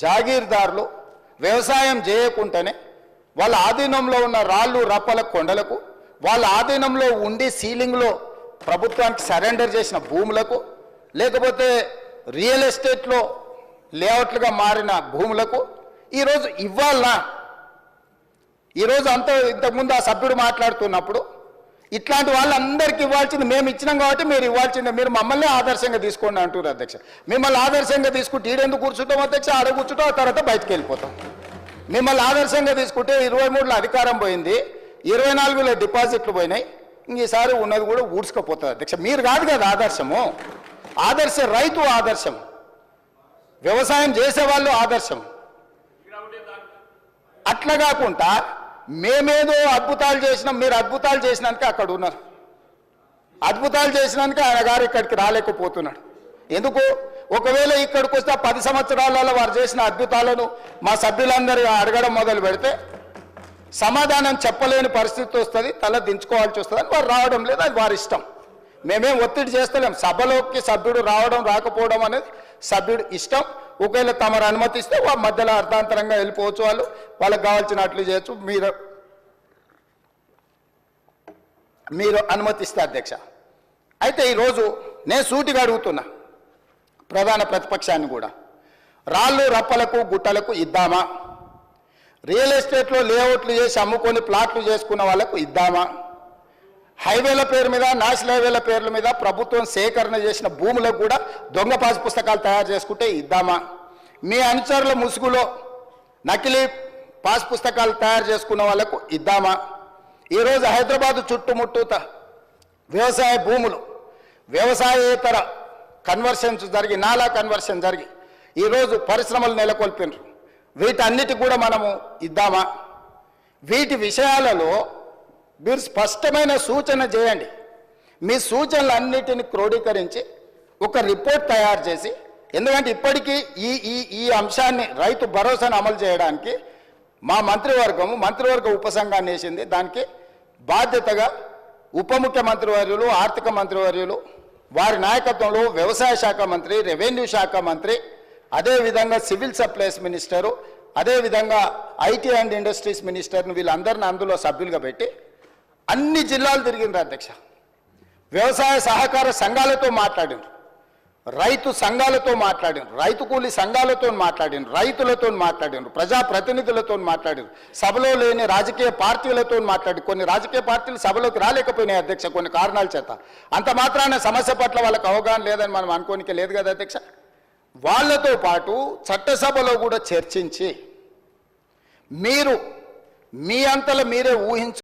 జాగీర్దారులు వ్యవసాయం చేయకుంటేనే వాళ్ళ ఆధీనంలో ఉన్న రాళ్ళు రప్పల కొండలకు, వాళ్ళ ఆధీనంలో ఉండి సీలింగ్లో ప్రభుత్వానికి సరెండర్ చేసిన భూములకు, లేకపోతే రియల్ ఎస్టేట్లో లేఅవుట్లుగా మారిన భూములకు ఈరోజు ఇవ్వాలనా? ఈరోజు ఇంతకుముందు ఆ సభ్యుడు మాట్లాడుతున్నప్పుడు ఇట్లాంటి వాళ్ళందరికీ ఇవ్వాల్సింది మేము ఇచ్చినాం కాబట్టి మీరు ఇవ్వాల్సిందే, మీరు మమ్మల్ని ఆదర్శంగా తీసుకోండి అంటారు అధ్యక్ష. మిమ్మల్ని ఆదర్శంగా తీసుకుంటే ఈడెందుకు కూర్చుంటాం అధ్యక్ష? ఆడ కూర్చుంటాం, ఆ తర్వాత బయటకు వెళ్ళిపోతాం. మిమ్మల్ని ఆదర్శంగా తీసుకుంటే 23లో అధికారం పోయింది, 24లో డిపాజిట్లు పోయినాయి, ఈసారి ఉన్నది కూడా ఊడ్చుకపోతుంది అధ్యక్ష. మీరు కాదు కదా ఆదర్శము, ఆదర్శ రైతు ఆదర్శం, వ్యవసాయం చేసేవాళ్ళు ఆదర్శం. అట్లా కాకుండా మేమేదో అద్భుతాలు చేసినాం, మీరు అద్భుతాలు చేసినాక అక్కడ ఉన్నారు, అద్భుతాలు చేసినాక ఆయన గారు ఇక్కడికి రాలేకపోతున్నాడు. ఎందుకు? ఒకవేళ ఇక్కడికి వస్తే 10 సంవత్సరాలలో వారు చేసిన అద్భుతాలను మా సభ్యులందరూ అడగడం మొదలు పెడితే సమాధానం చెప్పలేని పరిస్థితి వస్తుంది, తల దించుకోవాల్సి వస్తుంది అని వారు రావడం లేదు, అది వారి ఇష్టం. మేమేం ఒత్తిడి చేస్తలేం. సభలోకి సభ్యుడు రావడం రాకపోవడం అనేది సభ్యుడు ఇష్టం. ఒకవేళ తమరు అనుమతిస్తే మధ్యలో అర్థాంతరంగా వెళ్ళిపోవచ్చు, వాళ్ళకి కావాల్సినట్లు చేయొచ్చు, మీరు అనుమతిస్తే అధ్యక్ష. అయితే ఈరోజు నేను సూటిగా అడుగుతున్నా ప్రధాన ప్రతిపక్షాన్ని కూడా, రాళ్ళు రప్పలకు గుట్టలకు ఇద్దామా? రియల్ ఎస్టేట్లో లేఅవుట్లు చేసి అమ్ముకొని ప్లాట్లు చేసుకున్న వాళ్ళకు ఇద్దామా? హైవేల పేరు మీద, నేషనల్ హైవేల పేర్ల మీద ప్రభుత్వం సేకరణ చేసిన భూములకు కూడా దొంగ పాస్ పుస్తకాలు తయారు చేసుకుంటే ఇద్దామా? మీ అనుచరుల ముసుగులో నకిలీ పాస్ పుస్తకాలు తయారు చేసుకున్న వాళ్ళకు ఇద్దామా? ఈరోజు హైదరాబాద్ చుట్టుముట్టూత వ్యవసాయ భూములు, వ్యవసాయేతర కన్వర్షన్స్ జరిగి, నాలా కన్వర్షన్ జరిగి ఈరోజు పరిశ్రమలు నెలకొల్పినారు. వీటన్నిటి కూడా మనము ఇద్దామా? వీటి విషయాలలో మీరు స్పష్టమైన సూచన చేయండి. మీ సూచనలన్నిటిని క్రోడీకరించి ఒక రిపోర్ట్ తయారు చేసి, ఎందుకంటే ఇప్పటికీ ఈ అంశాన్ని రైతు భరోసాను అమలు చేయడానికి మా మంత్రివర్గ ఉపసంఘాన్ని వేసింది. దానికి బాధ్యతగా ఉప ముఖ్యమంత్రి వర్యులు, ఆర్థిక మంత్రివర్యులు, వారి నాయకత్వంలో వ్యవసాయ శాఖ మంత్రి, రెవెన్యూ శాఖ మంత్రి, అదేవిధంగా సివిల్ సప్లైస్ మినిస్టరు, అదేవిధంగా ఐటీ అండ్ ఇండస్ట్రీస్ మినిస్టర్ను వీళ్ళందరిని అందులో సభ్యులుగా పెట్టి అన్ని జిల్లాలు తిరిగినారు అధ్యక్ష. వ్యవసాయ సహకార సంఘాలతో మాట్లాడినారు, రైతు సంఘాలతో మాట్లాడినారు, రైతు కూలీ సంఘాలతో మాట్లాడినారు, రైతులతో మాట్లాడినారు, ప్రజాప్రతినిధులతో మాట్లాడారు, సభలో లేని రాజకీయ పార్టీలతో మాట్లాడి, కొన్ని రాజకీయ పార్టీలు సభలోకి రాలేకపోయినాయి అధ్యక్ష కొన్ని కారణాల చేత. అంత మాత్రాన సమస్య పట్ల వాళ్ళకి అవగాహన లేదని మనం అనుకోనికే లేదు కదా అధ్యక్ష. వాళ్ళతో పాటు చట్టసభలో కూడా చర్చించి మీరు మీ అంతలో మీరే ఊహించు